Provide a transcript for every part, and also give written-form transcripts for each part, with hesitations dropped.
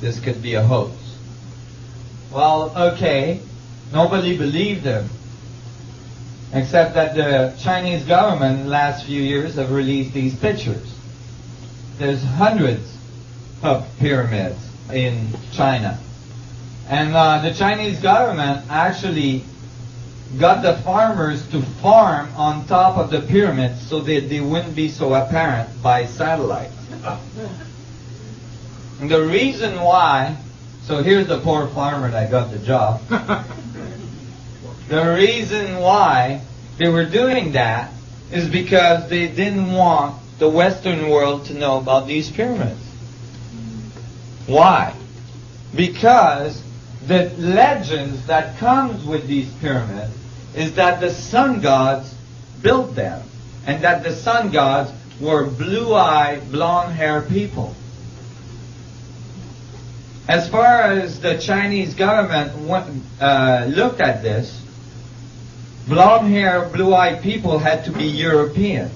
this could be a hoax. Well, okay, nobody believed him, except that the Chinese government in the last few years have released these pictures. There's hundreds of pyramids in China. And the Chinese government actually got the farmers to farm on top of the pyramids so that they wouldn't be so apparent by satellite. And the reason why, so here's the poor farmer that got the job. The reason why they were doing that is because they didn't want the Western world to know about these pyramids. Why? Because the legends that comes with these pyramids is that the sun gods built them, and that the sun gods were blue-eyed, blonde-haired people. As far as the Chinese government looked at this, blonde-haired, blue-eyed people had to be Europeans.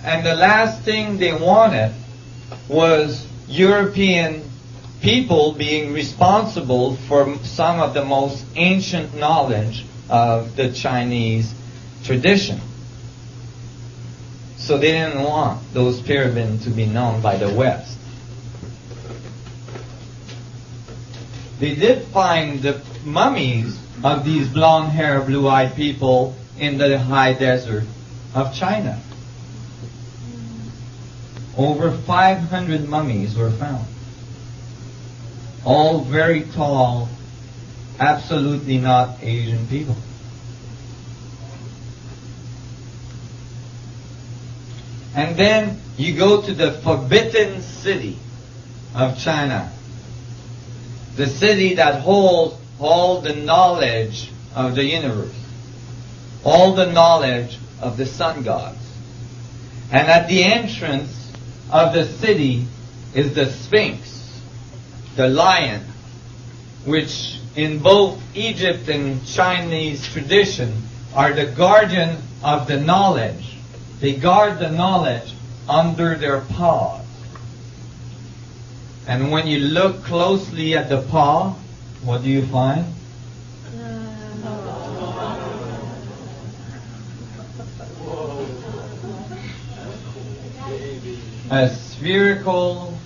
And the last thing they wanted was European people being responsible for some of the most ancient knowledge of the Chinese tradition. So they didn't want those pyramids to be known by the West. They did find the mummies of these blonde-haired, blue-eyed people in the high desert of China. Over 500 mummies were found. All very tall, absolutely not Asian people. And then you go to the forbidden city of China. The city that holds all the knowledge of the universe. All the knowledge of the sun gods. And at the entrance of the city is the Sphinx, the lion, which in both Egypt and Chinese tradition are the guardian of the knowledge. They guard the knowledge under their paws. And when you look closely at the paw, what do you find? A spherical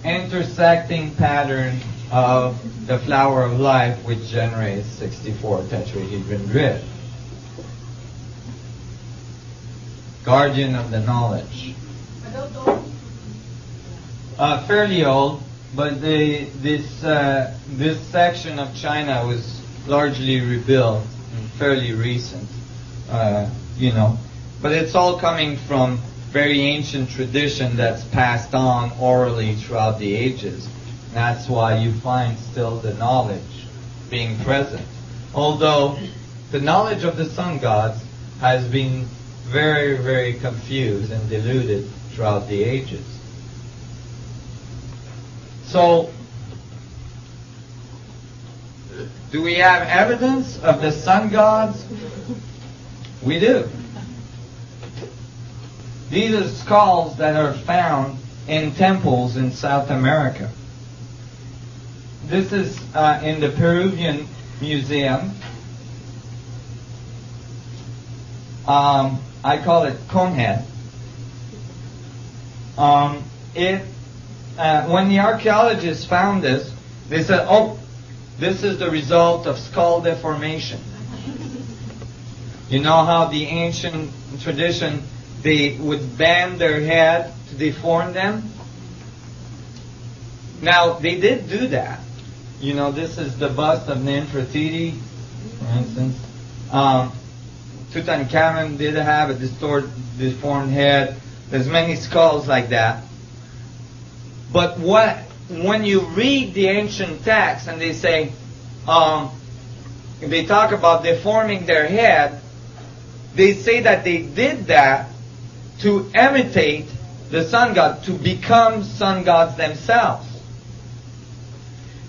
intersecting pattern of the flower of life, which generates 64 tetrahedron grid. Guardian of the knowledge. Fairly old, but this section of China was largely rebuilt and fairly recent, But it's all coming from very ancient tradition that's passed on orally throughout the ages. That's why you find still the knowledge being present. Although the knowledge of the sun gods has been very, very confused and diluted throughout the ages. So, do we have evidence of the sun gods? We do. These are skulls that are found in temples in South America. This is in the Peruvian Museum. I call it Conehead. When the archaeologists found this, they said, "Oh, this is the result of skull deformation." You know how the ancient tradition, they would bend their head to deform them? Now, they did do that. This is the bust of Nefertiti, for instance. Tutankhamun did have a deformed head. There's many skulls like that. But when you read the ancient texts and they say, they talk about deforming their head, they say that they did that to imitate the sun god, to become sun gods themselves.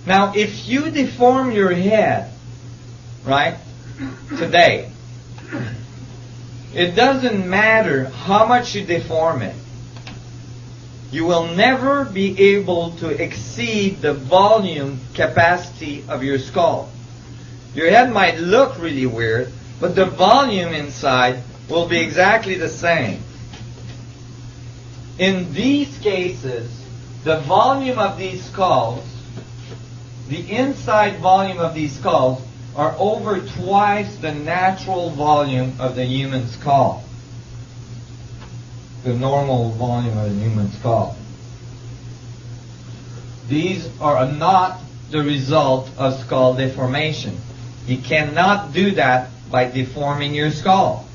Now, if you deform your head, right, today, it doesn't matter how much you deform it. you will never be able to exceed the volume capacity of your skull. Your head might look really weird, but the volume inside will be exactly the same. In these cases, the volume of these skulls, the inside volume of these skulls, are over twice the natural volume of the human skull. The normal volume of the human skull. These are not the result of skull deformation. You cannot do that by deforming your skull.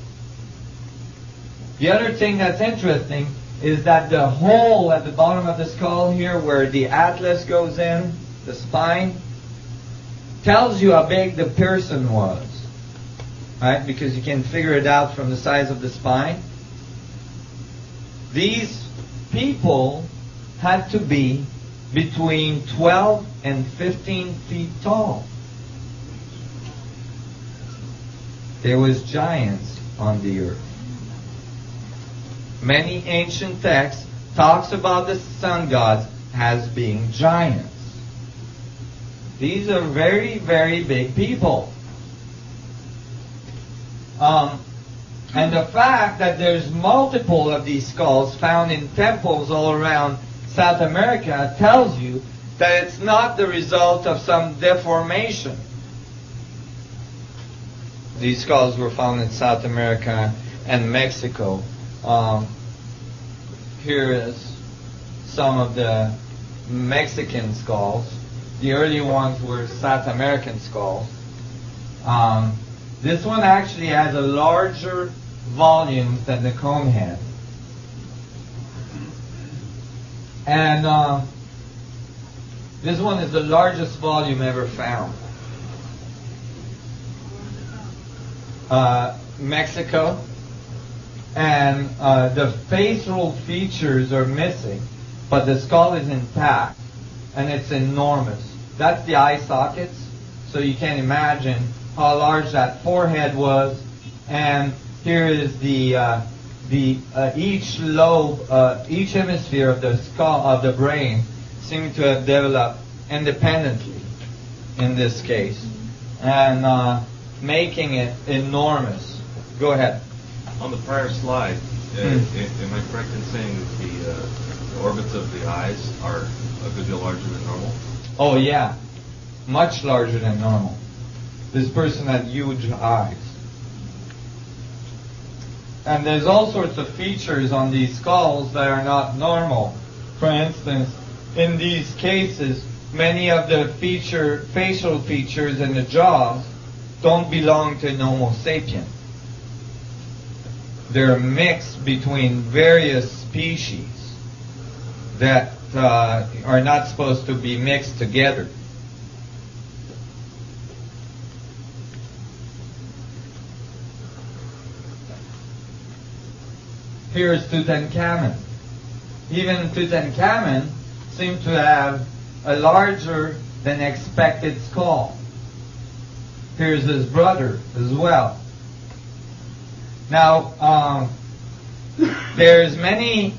The other thing that's interesting is that the hole at the bottom of the skull here, where the atlas goes in, the spine, tells you how big the person was. Right? Because you can figure it out from the size of the spine. These people had to be between 12 and 15 feet tall. There was giants on the earth. Many ancient texts talks about the sun gods as being giants. These are very, very big people. And the fact that there's multiple of these skulls found in temples all around South America tells you that it's not the result of some deformation. These skulls were found in South America and Mexico. Here is some of the Mexican skulls. The early ones were South American skulls. This one actually has a larger volume than the cone head. And this one is the largest volume ever found. Mexico. And the facial features are missing, but the skull is intact, and it's enormous. That's the eye sockets, so you can imagine how large that forehead was. And here is the each lobe, each hemisphere of the skull of the brain seemed to have developed independently in this case, and making it enormous. Go ahead. On the prior slide, am I correct in saying that the orbits of the eyes are a good deal larger than normal? Oh yeah, much larger than normal. This person had huge eyes. And there's all sorts of features on these skulls that are not normal. For instance, in these cases, many of the facial features in the jaws don't belong to an Homo sapien. They're mixed between various species that are not supposed to be mixed together. Here's Tutankhamun. Even Tutankhamun seemed to have a larger than expected skull. Here's his brother as well. Now, there's many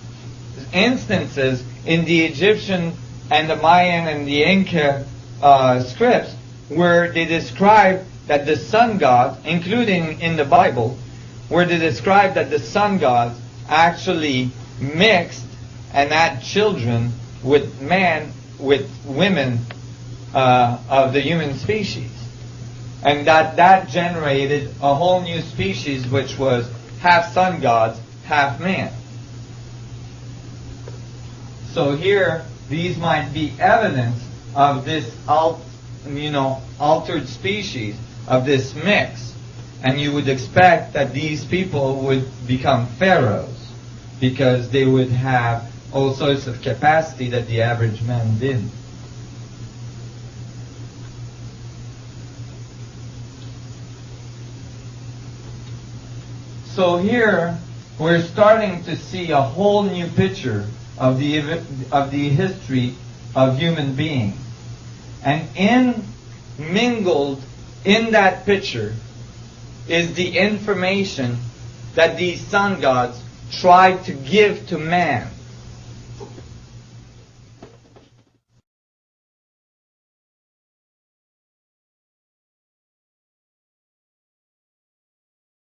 instances in the Egyptian and the Mayan and the Inca scripts where they describe that the sun gods, including in the Bible, where they describe that the sun gods actually mixed and had children with women of the human species. And that generated a whole new species which was half sun gods, half man. So here, these might be evidence of this altered species, of this mix. And you would expect that these people would become pharaohs because they would have all sorts of capacity that the average man didn't. So here, we're starting to see a whole new picture of the history of human beings. And mingled in that picture is the information that these sun gods tried to give to man.